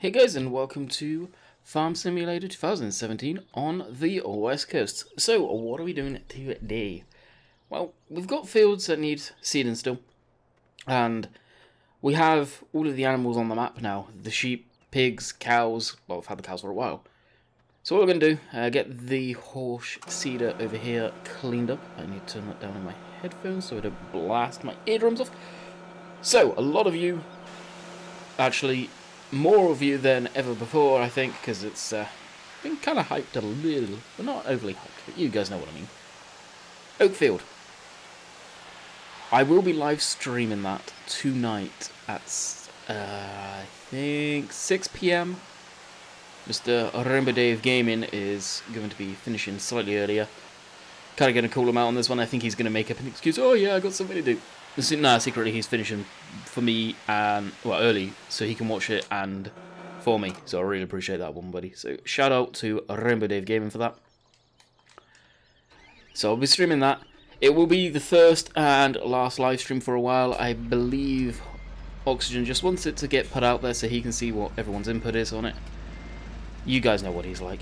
Hey guys, and welcome to Farm Simulator 2017 on the West Coast. So, what are we doing today? Well, we've got fields that need seeding still, and we have all of the animals on the map now. The sheep, pigs, cows. Well, we've had the cows for a while. So what we're going to do, get the horse seeder over here cleaned up. I need to turn that down on my headphones so I don't blast my eardrums off. So, a lot of you, actually, more of you than ever before, I think, because it's been kind of hyped a little, but not overly hyped, but you guys know what I mean. Oakfield. I will be live streaming that tonight at, I think, 6 PM. Mr. Rainbow Dave Gaming is going to be finishing slightly earlier. Kind of going to call him out on this one. I think he's going to make up an excuse. Oh yeah, I got something to do. Nah, secretly he's finishing for me and early, so he can watch it and for me. So I really appreciate that one, buddy. So shout out to Rainbow Dave Gaming for that. So I'll be streaming that. It will be the first and last live stream for a while. I believe Oxygen just wants it to get put out there so he can see what everyone's input is on it. You guys know what he's like.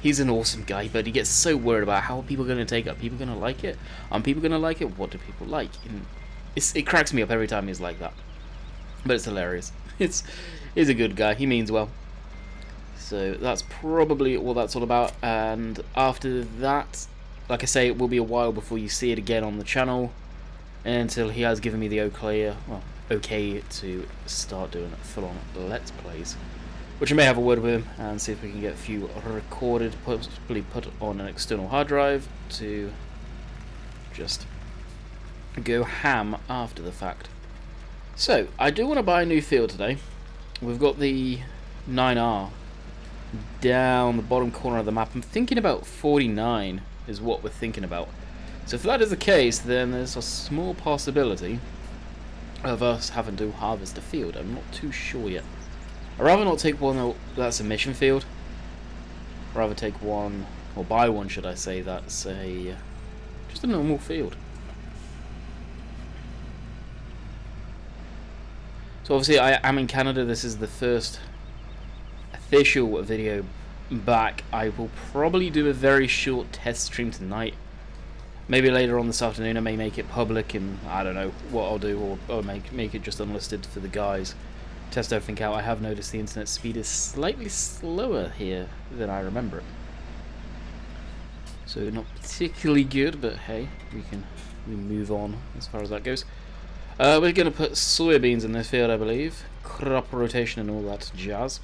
He's an awesome guy, but he gets so worried about how are people going to take it. Are people going to like it? Are people going to like it? What do people like? And it cracks me up every time he's like that. But it's hilarious. He's a good guy. He means well. So that's probably all that's all about. And after that, like I say, it will be a while before you see it again on the channel. Until he has given me the okay to start doing full-on Let's Plays. Which I may have a word with him and see if we can get a few recorded, possibly put on an external hard drive to just go ham after the fact. So, I do want to buy a new field today. We've got the 9R down the bottom corner of the map. I'm thinking about 49 is what we're thinking about. So if that is the case, then there's a small possibility of us having to harvest a field. I'm not too sure yet. I'd rather not take one that's a mission field. I'd rather take one, or buy one should I say, that's just a normal field. So obviously I am in Canada. This is the first official video back. I will probably do a very short test stream tonight. Maybe later on this afternoon I may make it public, and I don't know what I'll do, or make it just unlisted for the guys. Test everything out. I have noticed the internet speed is slightly slower here than I remember it. So not particularly good, but hey, we move on as far as that goes. We're going to put soybeans in this field, I believe. Crop rotation and all that jazz.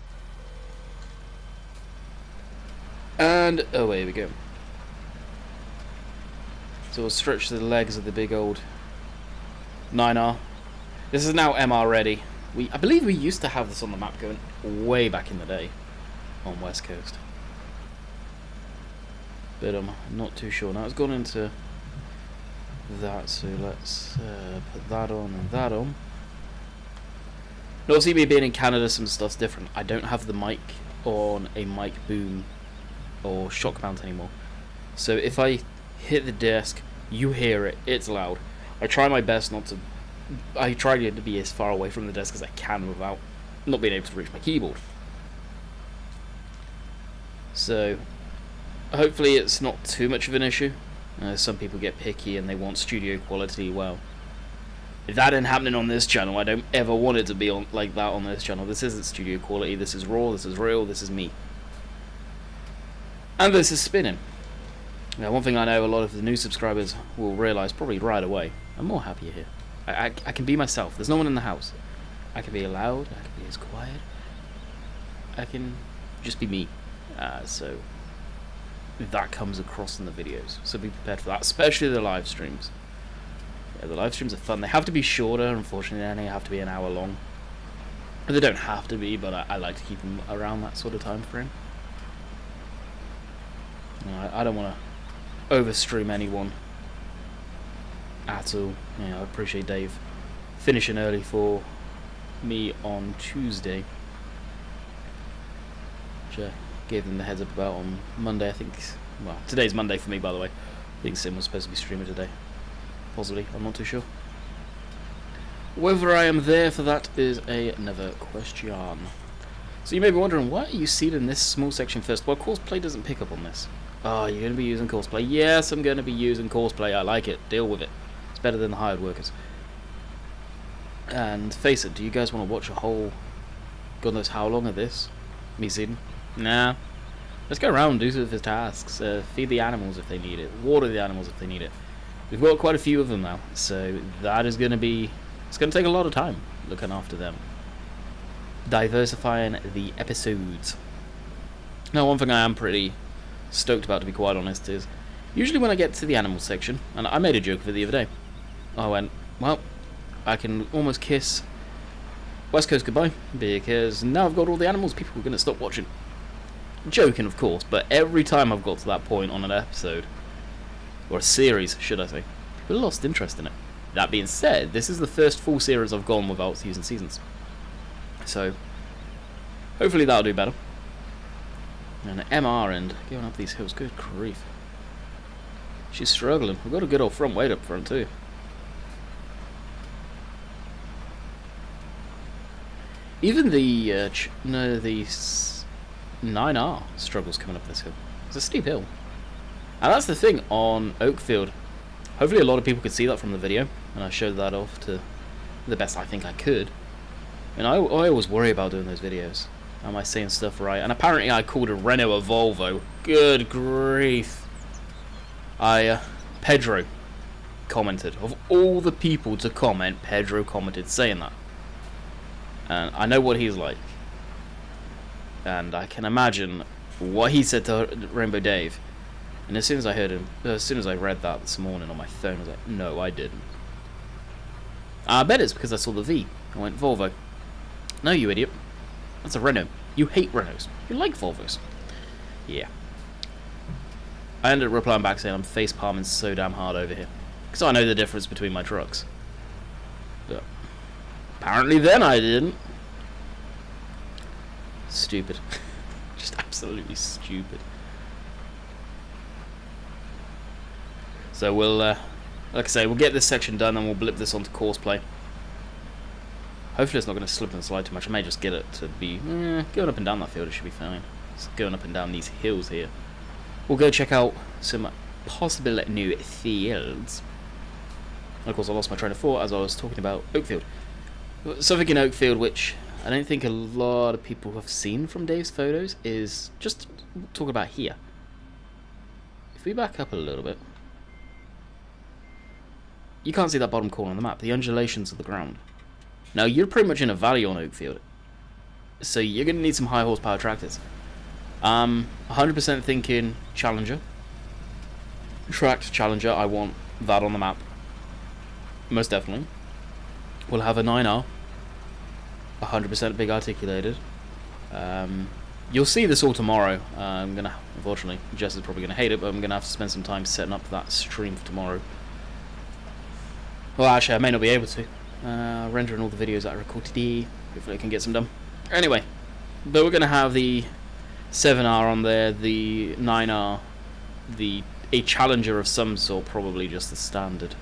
And away we go. So we'll stretch the legs of the big old 9R. This is now MR ready. I believe we used to have this on the map going way back in the day on West Coast. But I'm not too sure. Now it's gone into that, so let's put that on and that on. Now, obviously, me being in Canada, some stuff's different. I don't have the mic on a mic boom or shock mount anymore. So if I hit the desk, you hear it, it's loud. I try my best not to. I try to be as far away from the desk as I can without not being able to reach my keyboard. So, hopefully it's not too much of an issue. Some people get picky and they want studio quality. Well, if that ain't happening on this channel, I don't ever want it to be on like that on this channel. This isn't studio quality. This is raw. This is real. This is me. And this is spinning. Now, one thing I know a lot of the new subscribers will realise probably right away. I'm more happier here. I can be myself. There's no one in the house. I can be loud. I can be as quiet. I can just be me. So that comes across in the videos. So be prepared for that, especially the live streams. Yeah, the live streams are fun. They have to be shorter. Unfortunately, they have to be an hour long. They don't have to be, but I like to keep them around that sort of time frame. I don't want to overstream anyone at all. Yeah, I appreciate Dave finishing early for me on Tuesday, which I gave them the heads up about on Monday. I think, well, today's Monday for me, by the way. I think Sim was supposed to be streaming today, possibly. I'm not too sure. Whether I am there for that is another question. So you may be wondering, why are you seeding this small section first? Well, Courseplay doesn't pick up on this. Oh, you're going to be using Courseplay? Yes, I'm going to be using Courseplay. I like it. Deal with it. It's better than the hired workers. And face it, do you guys want to watch a whole... God knows how long of this? Me seeding? Nah. Let's go around and do some of the tasks. Feed the animals if they need it. Water the animals if they need it. We've got quite a few of them now, so that is going to be... It's going to take a lot of time looking after them. Diversifying the episodes. Now, one thing I am pretty stoked about, to be quite honest, is usually when I get to the animal section, and I made a joke of it the other day, I went, well, I can almost kiss West Coast goodbye, because now I've got all the animals, people are going to stop watching. Joking, of course, but every time I've got to that point on an episode, or a series, should I say, people lost interest in it. That being said, this is the first full series I've gone without using seasons. So, hopefully that'll do better. And MR and going up these hills, good grief. She's struggling. We've got a good old front weight up front too. Even the 9R struggles coming up this hill. It's a steep hill. And that's the thing on Oakfield. Hopefully a lot of people could see that from the video, and I showed that off to the best I think I could. And I always worry about doing those videos. Am I saying stuff right? And apparently I called a Renault a Volvo. Good grief. Pedro commented. Of all the people to comment, Pedro commented saying that. And I know what he's like. And I can imagine what he said to Rainbow Dave. And as soon as I heard him, as soon as I read that this morning on my phone, I was like, no, I didn't. I bet it's because I saw the V. I went, Volvo. No, you idiot. That's a Renault. You hate Renaults. You like Volvos. Yeah. I ended up replying back saying I'm face palming so damn hard over here. Because I know the difference between my trucks. But apparently then I didn't. Stupid. Just absolutely stupid. So we'll, like I say, we'll get this section done and we'll blip this onto Courseplay. Hopefully it's not going to slip and slide too much. I may just get it to be going up and down that field. It should be fine. It's going up and down these hills here. We'll go check out some possible new fields. And of course I lost my train of thought as I was talking about Oakfield. Something in Oakfield which I don't think a lot of people have seen from Dave's photos is just talk about here. If we back up a little bit, you can't see that bottom corner on the map, the undulations of the ground. Now, you're pretty much in a valley on Oakfield, so you're going to need some high horsepower tractors. 100% thinking Challenger. Tracked Challenger, I want that on the map. Most definitely. We'll have a 9R. 100% big articulated. You'll see this all tomorrow. I'm going to, unfortunately, Jess is probably going to hate it, but I'm going to have to spend some time setting up that stream for tomorrow. Well, actually, I may not be able to. Rendering all the videos that I record today. Hopefully I can get some done. Anyway, but we're going to have the 7R on there, the 9R, a Challenger of some sort, probably just the standard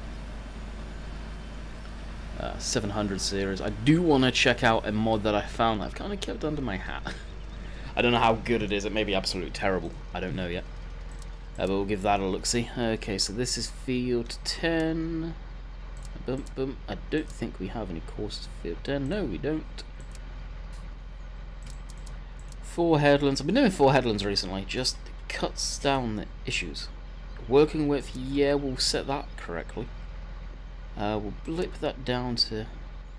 700 series. I do want to check out a mod that I found that I've kind of kept under my hat. I don't know how good it is. It may be absolutely terrible. I don't know yet. But we'll give that a look-see. Okay, so this is field 10. Boom, boom. I don't think we have any courses for field 10. No, we don't. 4 headlands. I've been doing 4 headlands recently. Just cuts down the issues. Working width, yeah, we'll set that correctly. We'll blip that down to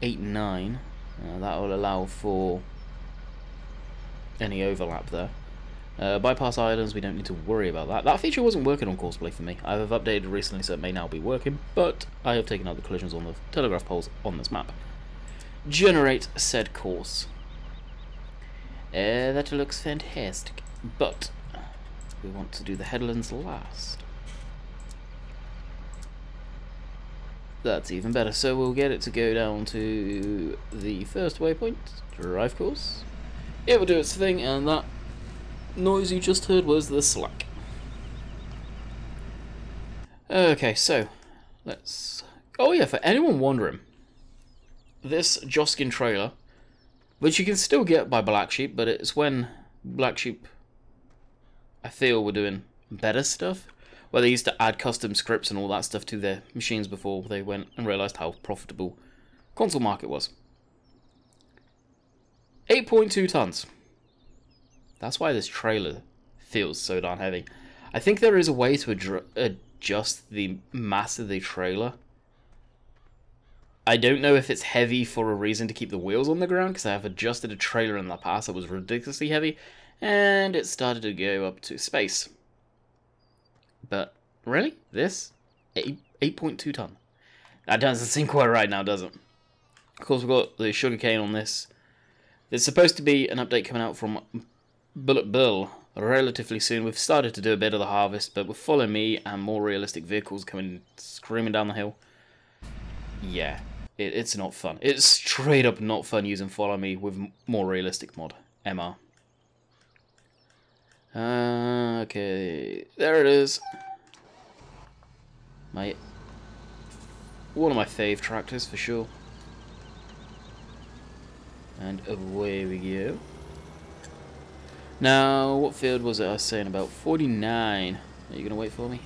8-9. That will allow for any overlap there. Bypass islands, we don't need to worry about that. That feature wasn't working on Courseplay for me. I have updated recently, so it may now be working, but I have taken out the collisions on the telegraph poles on this map. Generate said course. That looks fantastic, but we want to do the headlands last. That's even better, so we'll get it to go down to the first waypoint, drive course. It will do its thing, and that noise you just heard was the slack. Okay, so let's... Oh yeah, for anyone wondering, this Joskin trailer which you can still get by Black Sheep, but it's when Black Sheep, I feel, were doing better stuff, where they used to add custom scripts and all that stuff to their machines before they went and realized how profitable console market was. 8.2 tons. That's why this trailer feels so darn heavy. I think there is a way to adjust the mass of the trailer. I don't know if it's heavy for a reason to keep the wheels on the ground, because I have adjusted a trailer in the past that was ridiculously heavy, and it started to go up to space. But, really? This? 8.2 ton. That doesn't seem quite right now, does it? Of course, we've got the sugarcane on this. There's supposed to be an update coming out from Bullet Bill relatively soon. We've started to do a bit of the harvest, but with Follow Me and more realistic vehicles coming screaming down the hill, yeah, it's not fun. It's straight up not fun using Follow Me with more realistic mod, MR. Okay, there it is. One of my fave tractors for sure. And away we go. Now, what field was it I was saying about? 49. Are you going to wait for me?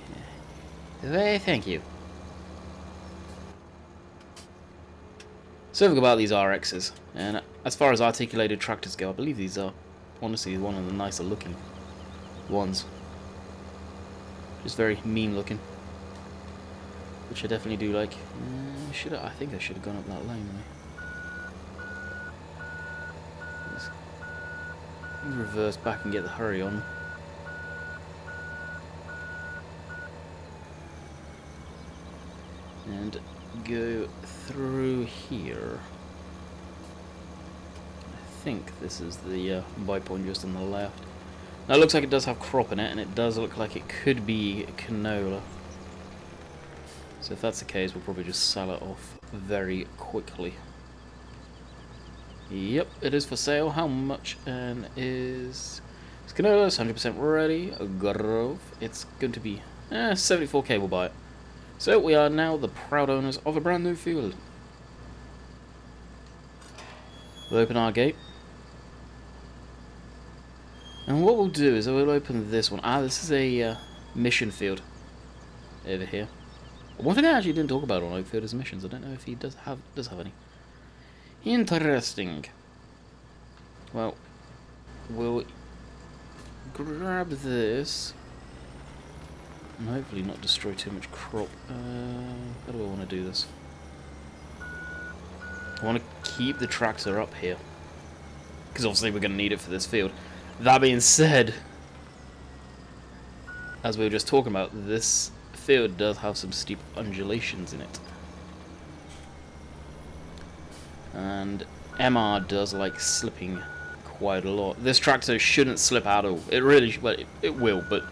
Thank you. So think about these RXs. And as far as articulated tractors go, I believe these are honestly one of the nicer looking ones. Just very mean looking. Which I definitely do like. I think I should have gone up that lane. Reverse back and get the hurry on. And go through here. I think this is the buy point just on the left. Now it looks like it does have crop in it, and it does look like it could be canola. So if that's the case, we'll probably just sell it off very quickly. Yep, it is for sale. How much? And is canola 100% ready? Grove. It's going to be 74k. We'll buy it. So we are now the proud owners of a brand new field. We'll open our gate. And what we'll do is we'll open this one. This is a mission field over here. One thing I actually didn't talk about on Oakfield is missions. I don't know if he does have any. Interesting. Well, we'll grab this and hopefully not destroy too much crop. How do I want to do this? I want to keep the tractor up here because obviously we're going to need it for this field. That being said, as we were just talking about, this field does have some steep undulations in it. And MR does like slipping quite a lot. This tractor shouldn't slip at all. It really, well, it will, but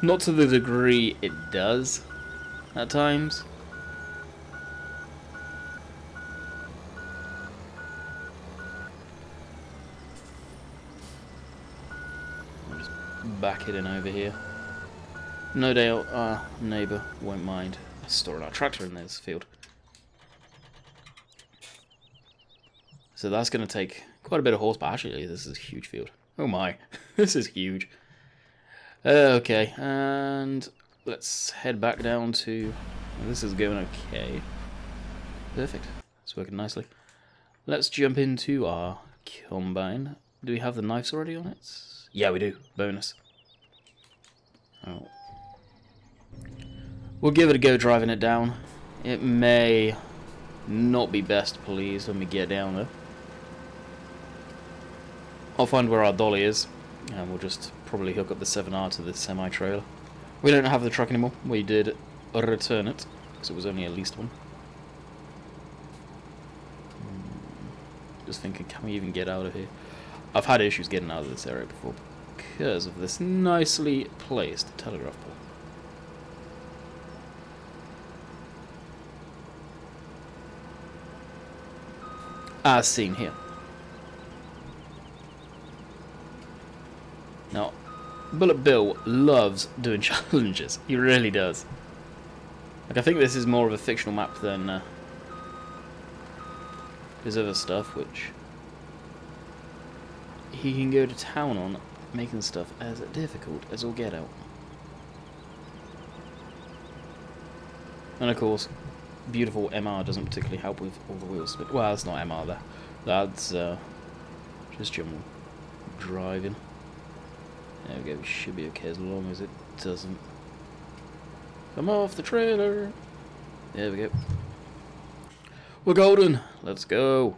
not to the degree it does at times. I'll just back it in over here. No doubt our neighbour won't mind storing our tractor in this field. So that's going to take quite a bit of horsepower. Actually, this is a huge field. Oh my, this is huge. Okay, and let's head back down to... This is going okay. Perfect. It's working nicely. Let's jump into our combine. Do we have the knives already on it? Yeah, we do. Bonus. Oh. We'll give it a go driving it down. It may not be best pleased when we get down there. I'll find where our dolly is, and we'll just probably hook up the 7R to the semi-trailer. We don't have the truck anymore. We did return it, because it was only a leased one. Just thinking, can we even get out of here? I've had issues getting out of this area before because of this nicely placed telegraph pole. As seen here. Now, Bullet Bill loves doing challenges. He really does. Like, I think this is more of a fictional map than his other stuff, which he can go to town on, making stuff as difficult as all get out. And of course, beautiful MR doesn't particularly help with all the wheels. But, well, it's not MR there. That's just general driving. There we go, should be okay as long as it doesn't come off the trailer. There we go. We're golden. Let's go.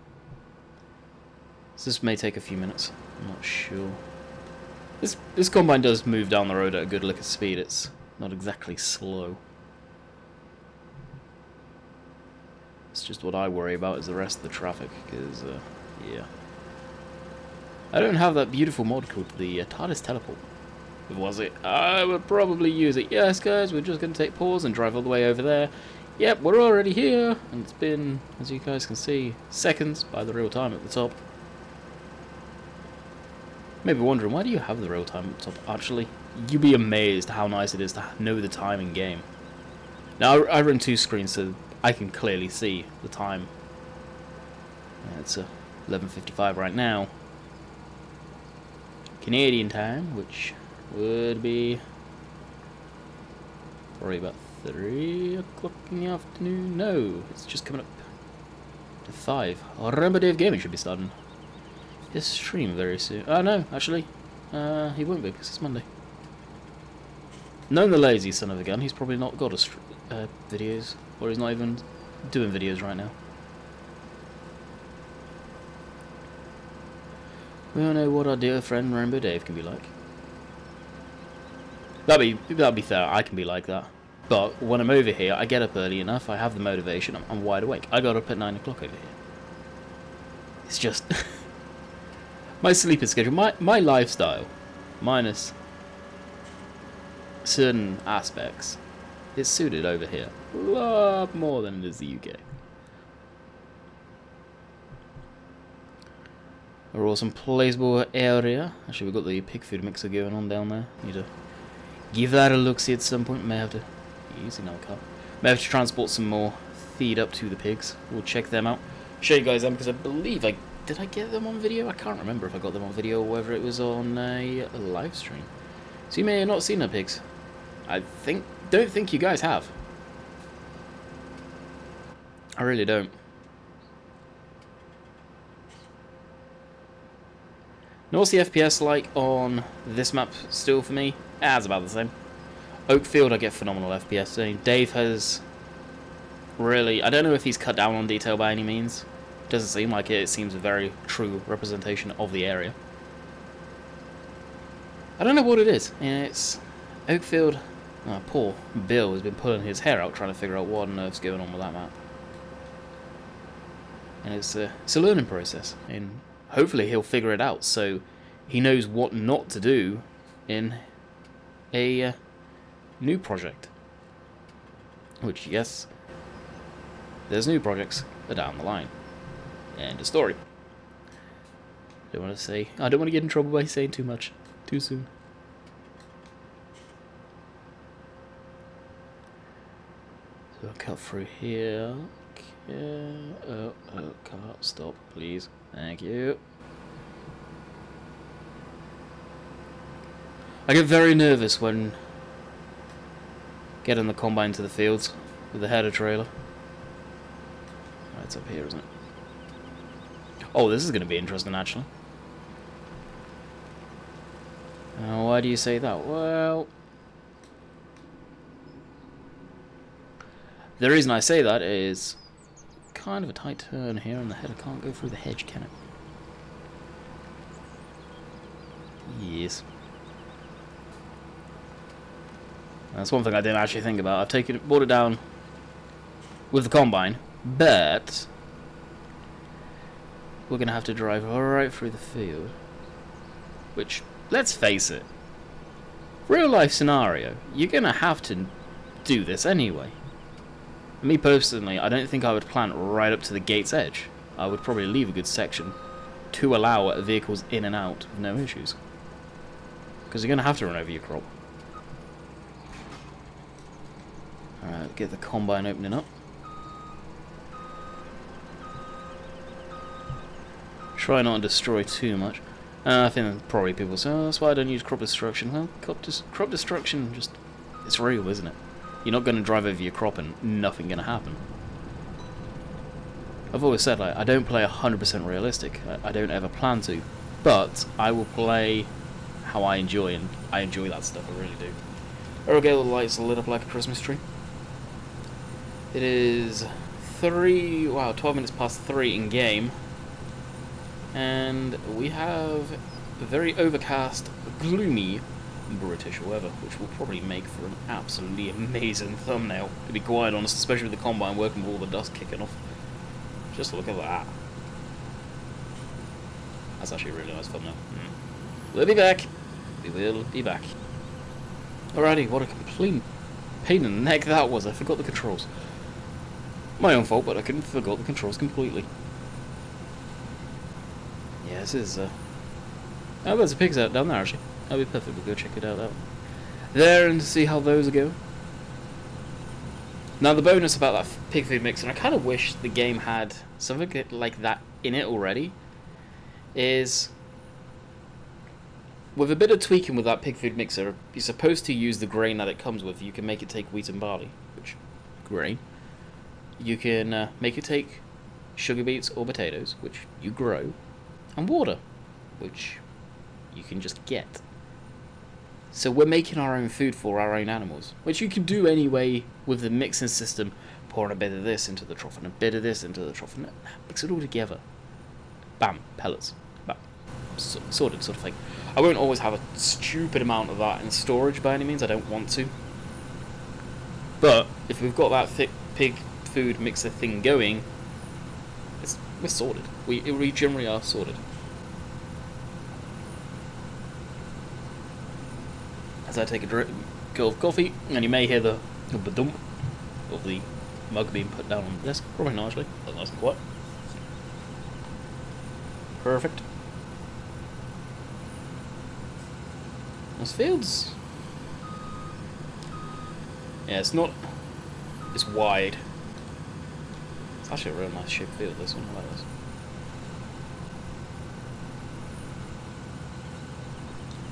So this may take a few minutes. I'm not sure. This combine does move down the road at a good lick of speed. It's not exactly slow. It's just what I worry about is the rest of the traffic, because, yeah. I don't have that beautiful mod called the TARDIS Teleport. If it was it, I would probably use it. Yes, guys, we're just going to take pause and drive all the way over there. Yep, we're already here, and it's been, as you guys can see, seconds by the real time at the top. Maybe wondering, why do you have the real time at the top? Actually, you'd be amazed how nice it is to know the time in game. Now, I run 2 screens, so I can clearly see the time. It's 11:55 right now. Canadian time, which would be probably about 3 o'clock in the afternoon. No, it's just coming up to 5. Remember, Dave Gaming should be starting his stream very soon. Oh no, actually, he won't be because it's Monday. Knowing the lazy son of a gun, he's probably not got a videos, or he's not even doing videos right now. We all know what our dear friend Rainbow Dave can be like. That'd be fair. I can be like that. But when I'm over here, I get up early enough. I have the motivation. I'm wide awake. I got up at 9 o'clock over here. It's just my sleeping schedule, my lifestyle, minus certain aspects, is suited over here a lot more than it is the UK. A awesome placeable area. Actually, we've got the pig food mixer going on down there. Need to give that a look-see at some point. May have to easy now, car. May have to transport some more feed up to the pigs. We'll check them out. Show you guys them because I believe did I get them on video? I can't remember if I got them on video or whether it was on a live stream. So you may have not seen the pigs. Don't think you guys have. I really don't. Now, what's the FPS like on this map still for me? It's about the same. Oakfield, I get phenomenal FPS. I mean, Dave has really, I don't know if he's cut down on detail by any means. Doesn't seem like it. It seems a very true representation of the area. I don't know what it is. It's Oakfield. Poor Bill has been pulling his hair out trying to figure out what on earth's going on with that map. And it's a learning process. And hopefully he'll figure it out so he knows what not to do in a new project. Which, yes, there's new projects down the line. End of story. I don't want to get in trouble by saying too much too soon. So I'll cut through here. Okay. Oh, car, stop, please. Thank you. I get very nervous when getting the combine to the fields with the header trailer. It's up here, isn't it? Oh, this is going to be interesting, actually. Why do you say that? Well, the reason I say that is kind of a tight turn here, and the header can't go through the hedge, can it? Yes. That's one thing I didn't actually think about. I've brought it down with the combine, but we're going to have to drive right through the field. Which, let's face it, real life scenario, you're going to have to do this anyway. Me personally, I don't think I would plant right up to the gate's edge. I would probably leave a good section to allow vehicles in and out with no issues. Because you're going to have to run over your crop. Alright, get the combine opening up. Try not to destroy too much. I think probably people say, oh, that's why I don't use crop destruction. Well, crop destruction just, it's real, isn't it? You're not going to drive over your crop and nothing going to happen. I've always said, like, I don't play 100% realistic. I don't ever plan to. But I will play how I enjoy, and I enjoy that stuff, I really do. Aerogale lights lit up like a Christmas tree. It is 12 minutes past 3 in game. And we have a very overcast, gloomy British weather, which will probably make for an absolutely amazing thumbnail, to be quite honest, especially with the combine working with all the dust kicking off. Just look at that. That's actually a really nice thumbnail. We'll be back. We will be back. Alrighty, what a complete pain in the neck that was. I forgot the controls. My own fault, but I forgot the controls completely. Yeah, this is, oh, there's a pigs out down there, actually. That'll be perfect, we'll go check it out there and see how those are going. Now, the bonus about that pig food mix, and I kind of wish the game had something like that in it already, is with a bit of tweaking with that pig food mixer, you're supposed to use the grain that it comes with. You can make it take wheat and barley, which, grain. You can make it take sugar beets or potatoes, which you grow, and water, which you can just get. So we're making our own food for our own animals, which you can do anyway with the mixing system, pouring a bit of this into the trough and a bit of this into the trough, and mix it all together. Bam, pellets. Bam. Sorted sort of thing. I won't always have a stupid amount of that in storage by any means, I don't want to. But if we've got that thick pig food mixer thing going, we're sorted. We generally are sorted. As I take a drink of coffee, and you may hear the ba-dump of the mug being put down on the desk. Probably not, actually. That's nice and quiet. Perfect. Those fields. Yeah, it's not. It's wide. It's actually a real nice shaped field, this one. I like this.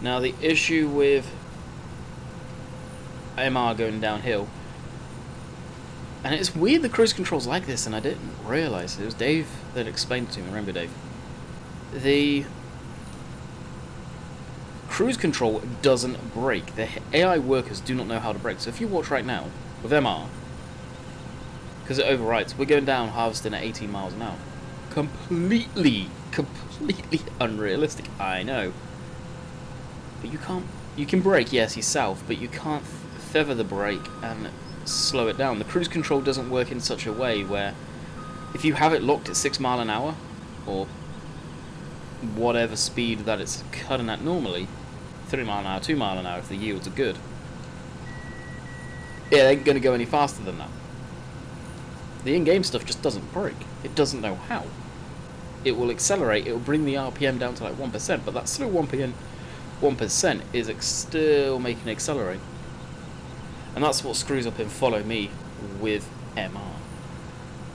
Now, the issue with MR going downhill, and it's weird the cruise control's like this, and I didn't realise. It was Dave that explained it to me. Remember, Dave? The cruise control doesn't brake. The AI workers do not know how to brake. So if you watch right now with MR, because it overwrites, we're going down harvesting at 18 miles an hour. Completely unrealistic. I know, but you can't. You can brake, yes, yourself, but you can't feather the brake and slow it down. The cruise control doesn't work in such a way where if you have it locked at 6 miles an hour or whatever speed that it's cutting at normally, 3 miles an hour, 2 miles an hour if the yields are good, it ain't going to go any faster than that. The in-game stuff just doesn't brake. It doesn't know how. It will accelerate, it will bring the RPM down to like 1%, but that's still 1% is still making it accelerate. And that's what screws up in Follow Me with MR.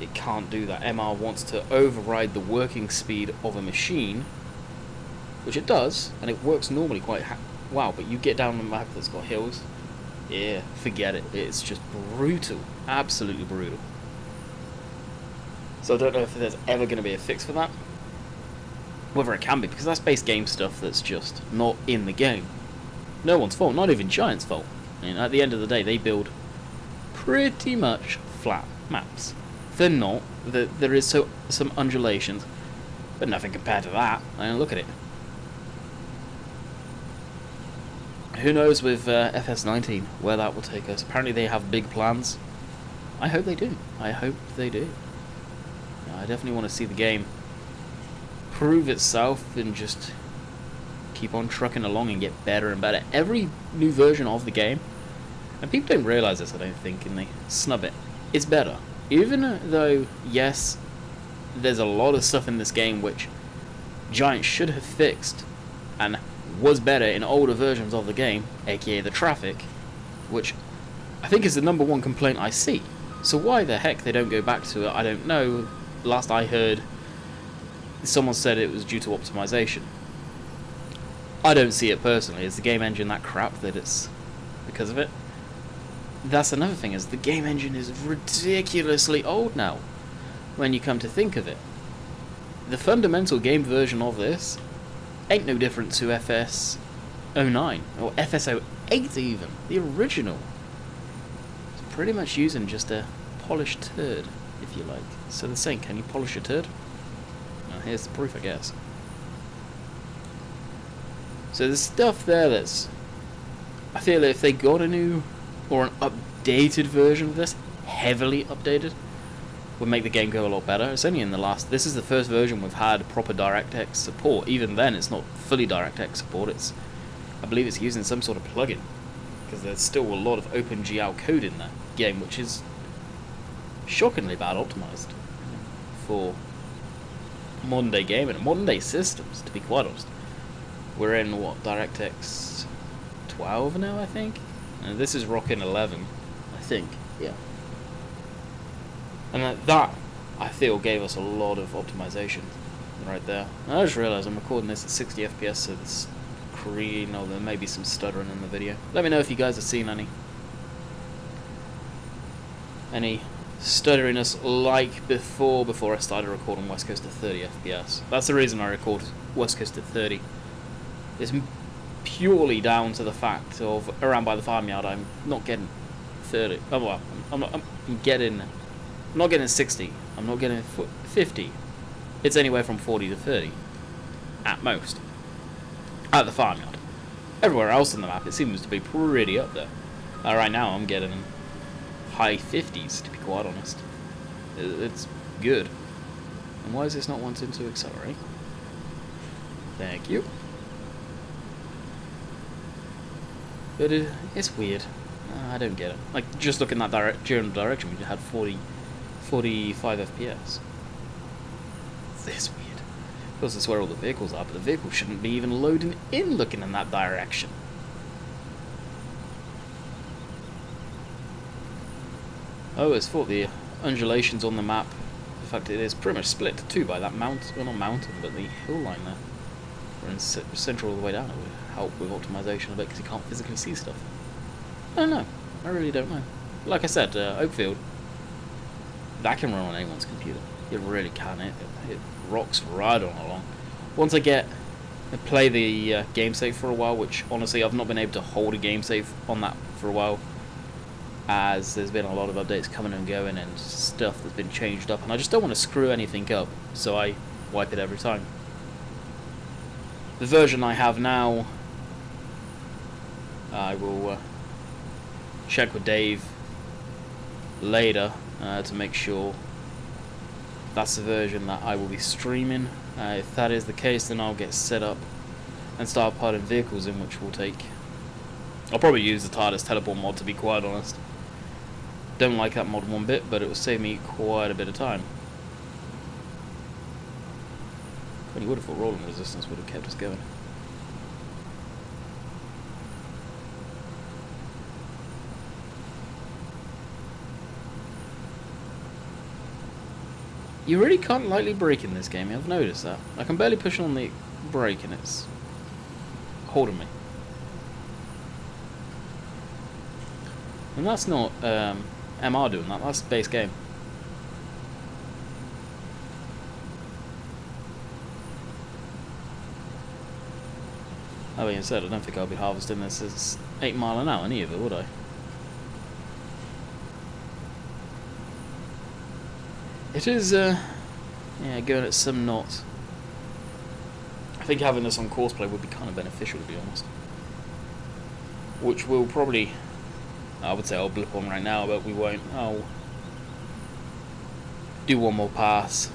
It can't do that. MR wants to override the working speed of a machine, which it does, and it works normally quite wow, but you get down on a map that's got hills, yeah, forget it. It's just brutal. Absolutely brutal. So I don't know if there's ever going to be a fix for that. Whether it can be, because that's base game stuff that's just not in the game. No one's fault, not even Giant's fault. I mean, at the end of the day, they build pretty much flat maps. They're not. There is some undulations, but nothing compared to that. I mean, look at it. Who knows with FS19 where that will take us? Apparently they have big plans. I hope they do. I hope they do. I definitely want to see the game prove itself and just keep on trucking along and get better and better. Every new version of the game, and people don't realise this, I don't think, and they snub it, it's better. Even though, yes, there's a lot of stuff in this game which Giant should have fixed and was better in older versions of the game, aka the traffic, which I think is the #1 complaint I see. So why the heck they don't go back to it, I don't know. Last I heard, someone said it was due to optimization. I don't see it personally. Is the game engine that crap that it's because of it? That's another thing, is the game engine is ridiculously old now, when you come to think of it. The fundamental game version of this ain't no different to FS09, or FS08 even, the original. It's pretty much using just a polished turd, if you like. So they're saying, can you polish a turd? Well, here's the proof, I guess. So there's stuff there that's... I feel if they got a new or an updated version of this, heavily updated, would make the game go a lot better. It's only in the last... This is the first version we've had proper DirectX support. Even then, it's not fully DirectX support. It's... I believe it's using some sort of plugin, because there's still a lot of OpenGL code in that game, which is shockingly bad optimized for modern day gaming and modern day systems, to be quite honest. We're in, what, DirectX 12 now, I think? And this is rocking 11, I think, yeah. And that, I feel, gave us a lot of optimization right there. And I just realised I'm recording this at 60 FPS, so this screen, or there may be some stuttering in the video. Let me know if you guys have seen any stutteriness like before I started recording West Coast at 30 FPS. That's the reason I record West Coast at 30. It's purely down to the fact of around by the farmyard I'm not getting 30. Oh well, I'm not getting 60. I'm not getting 50. It's anywhere from 40 to 30 at most at the farmyard. Everywhere else in the map it seems to be pretty up there. Right now I'm getting high 50s, to be quite honest. It's good. And why is this not wanting to accelerate? Thank you. But it's weird. I don't get it. Like, just look in that general direction, we had 45 FPS. It's weird. Of course, that's where all the vehicles are, but the vehicles shouldn't be even loading in looking in that direction. Oh, it's for the undulations on the map. In fact, it is pretty much split to two by that mountain, well, not mountain, but the hill line there. We're in central all the way down. It would help with optimization a bit because you can't physically see stuff. I don't know. I really don't know. Like I said, Oakfield, that can run on anyone's computer. It really can. It rocks right on along. Once I play the game save for a while, which honestly I've not been able to hold a game save on that for a while, as there's been a lot of updates coming and going and stuff that's been changed up, and I just don't want to screw anything up, so I wipe it every time. The version I have now, I will check with Dave later to make sure that's the version that I will be streaming. If that is the case, then I'll get set up and start putting vehicles in, which will take... I'll probably use the TARDIS teleport mod, to be quite honest. Don't like that mod one bit, but it will save me quite a bit of time. You would have thought rolling resistance would have kept us going. You really can't lightly brake in this game, I've noticed that. I can barely push on the brake and it's holding me. And that's not MR doing that, that's base game. That being said, I don't think I'll be harvesting this at 8 mile an hour either, would I? It is, yeah, going at some knots. I think having this on courseplay would be kind of beneficial, to be honest. Which will probably, I would say I'll blip on right now, but we won't. I'll do one more pass.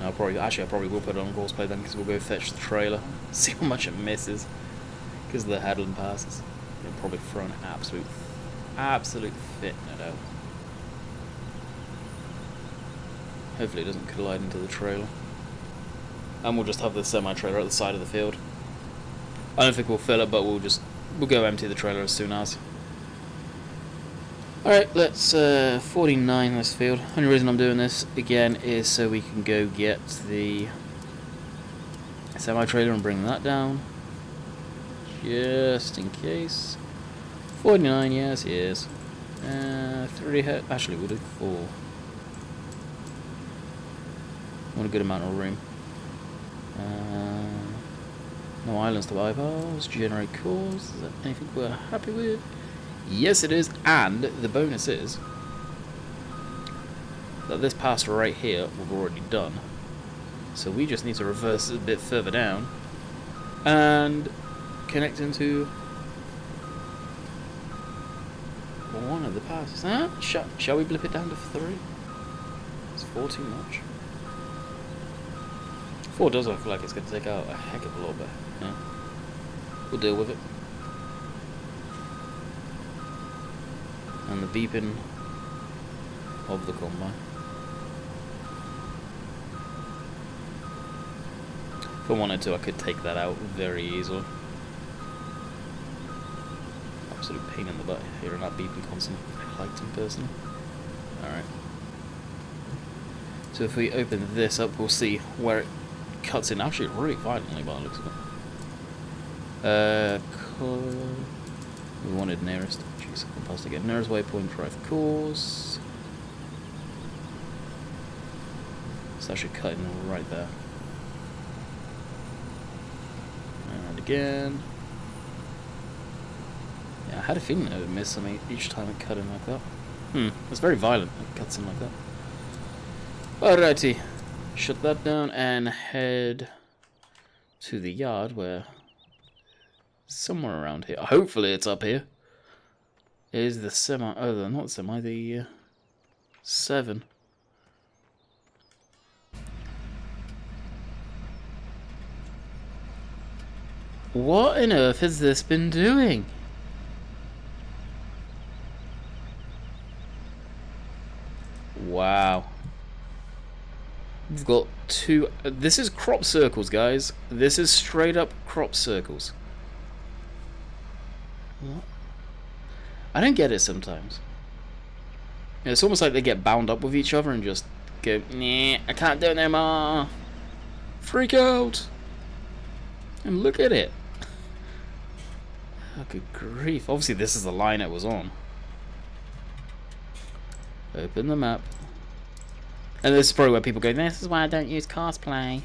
I probably will put it on courseplay then, because we'll go fetch the trailer, see how much it misses, because of the headland passes. It'll probably throw an absolute fit, no doubt. Hopefully it doesn't collide into the trailer. And we'll just have the semi-trailer at the side of the field. I don't think we'll fill it, but we'll go empty the trailer as soon as. Alright, let's 49 this field. Only reason I'm doing this again is so we can go get the semi-trailer and bring that down. Just in case. 49, yes, yes. 3 head. Actually, we'll do 4. Want a good amount of room. No islands to bypass. Generate cores. Is that anything we're happy with? Yes, it is. And the bonus is that this pass right here we've already done. So we just need to reverse it a bit further down and connect into one of the passes. Shall we blip it down to 3? Is 4 too much? 4 does look like it's going to take out a heck of a lot, but yeah, we'll deal with it. And the beeping of the combine. If I wanted to, I could take that out very easily. Absolute pain in the butt hearing that beeping constantly. I liked him personally. Alright. So if we open this up, we'll see where it cuts in actually really violently by the looks of it. We wanted nearest. Jeez, I'm supposed to get nearest waypoint, drive course. So that should cut in right there. And again. Yeah, I had a feeling it would miss something each time it cut in like that. It's very violent. It cuts in like that. Alrighty. Shut that down and head to the yard where somewhere around here. Hopefully it's up here. Is the semi? Oh, not the semi. The 7. What on earth has this been doing? Wow. We've got 2. This is crop circles, guys. This is straight up crop circles. What? I don't get it sometimes. It's almost like they get bound up with each other and just go, nah, I can't do it no more. Freak out. And look at it. Oh, good grief. Obviously this is the line it was on. Open the map. And this is probably where people go, this is why I don't use cosplay.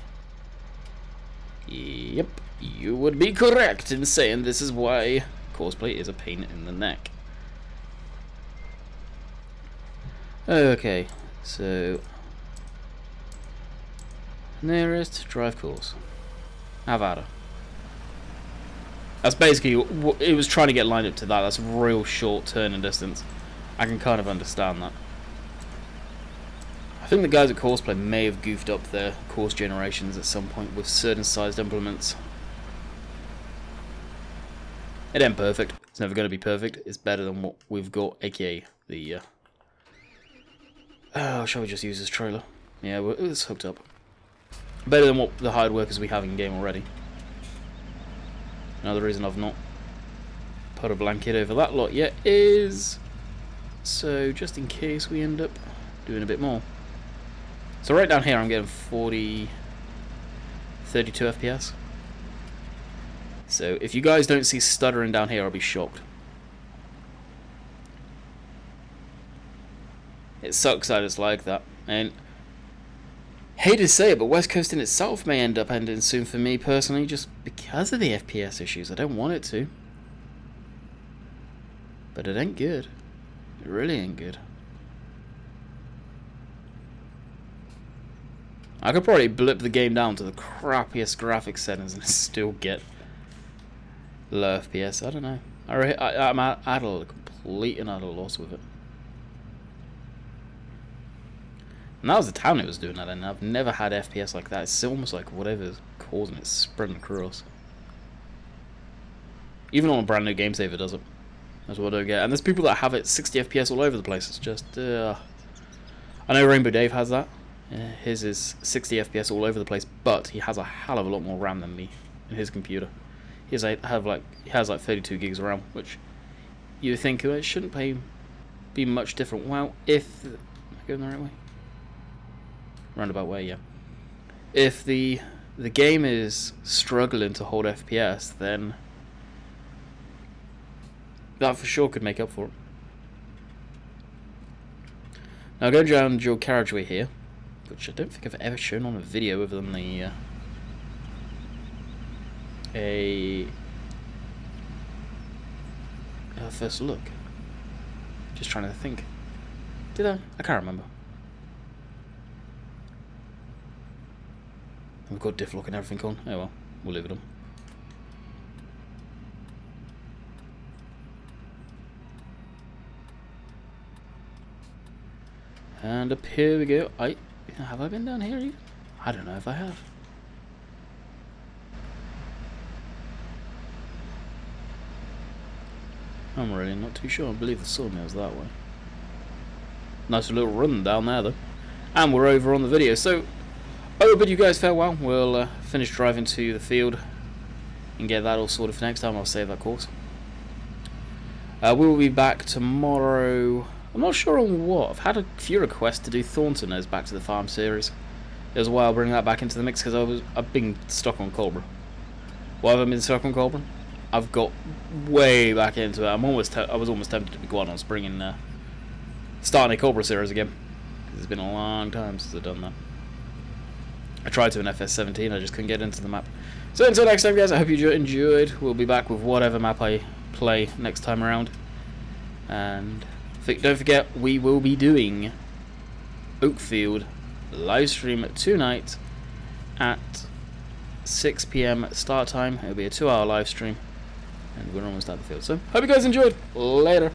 Yep, you would be correct in saying this is why cosplay is a pain in the neck. Okay, so nearest drive course. Avada. That's basically, it was trying to get lined up to that. That's a real short turn in distance. I can kind of understand that. I think the guys at Courseplay may have goofed up their course generations at some point with certain sized implements. It ain't perfect. It's never going to be perfect. It's better than what we've got, aka the... oh, shall we just use this trailer? Yeah, it's hooked up. Better than what the hard workers we have in game already. Another reason I've not put a blanket over that lot yet is... so just in case we end up doing a bit more. So right down here I'm getting 32 FPS. So if you guys don't see stuttering down here, I'll be shocked. It sucks that it's like that. And hate to say it, but West Coast in itself may end up ending soon for me personally, just because of the FPS issues. I don't want it to. But it ain't good. It really ain't good. I could probably blip the game down to the crappiest graphics settings and still get low FPS. I don't know. I'm at a complete and utter loss with it. And that was the town it was doing that in. I've never had FPS like that. It's almost like whatever's causing it spreading across. Even on a brand new game saver does it. That's what I don't get. And there's people that have it 60 FPS all over the place. It's just... I know Rainbow Dave has that. His is 60 FPS all over the place, but he has a hell of a lot more RAM than me in his computer. He has like 32 gigs of RAM, which you think it shouldn't be much different. Well, if... Am I going the right way? Roundabout way, yeah. If the game is struggling to hold FPS, then that for sure could make up for it. Now going down dual carriageway here, which I don't think I've ever shown on a video other than the first look. Just trying to think. Did I? I can't remember. We've got diff lock and everything on. Oh well, we'll leave it on. And up here we go. Have I been down here even? I don't know if I have. I'm really not too sure. I believe the sawmill's that way. Nice little run down there though. And we're over on the video. So I will bid you guys farewell. We'll finish driving to the field and get that all sorted for next time. I'll save that course. We will be back tomorrow. I'm not sure on what. I've had a few requests to do Thornton as Back to the Farm series. It was a while bringing that back into the mix because I've been stuck on Cobra. Why have I been stuck on Cobra? I've got way back into it. I was almost tempted to be going on bringing starting a Cobra series again. It's been a long time since I've done that. I tried to in FS17, I just couldn't get into the map. So until next time, guys, I hope you enjoyed. We'll be back with whatever map I play next time around. And don't forget, we will be doing Oakfield live stream tonight at 6 PM start time. It'll be a 2-hour live stream, and we're almost at the field. So hope you guys enjoyed. Later.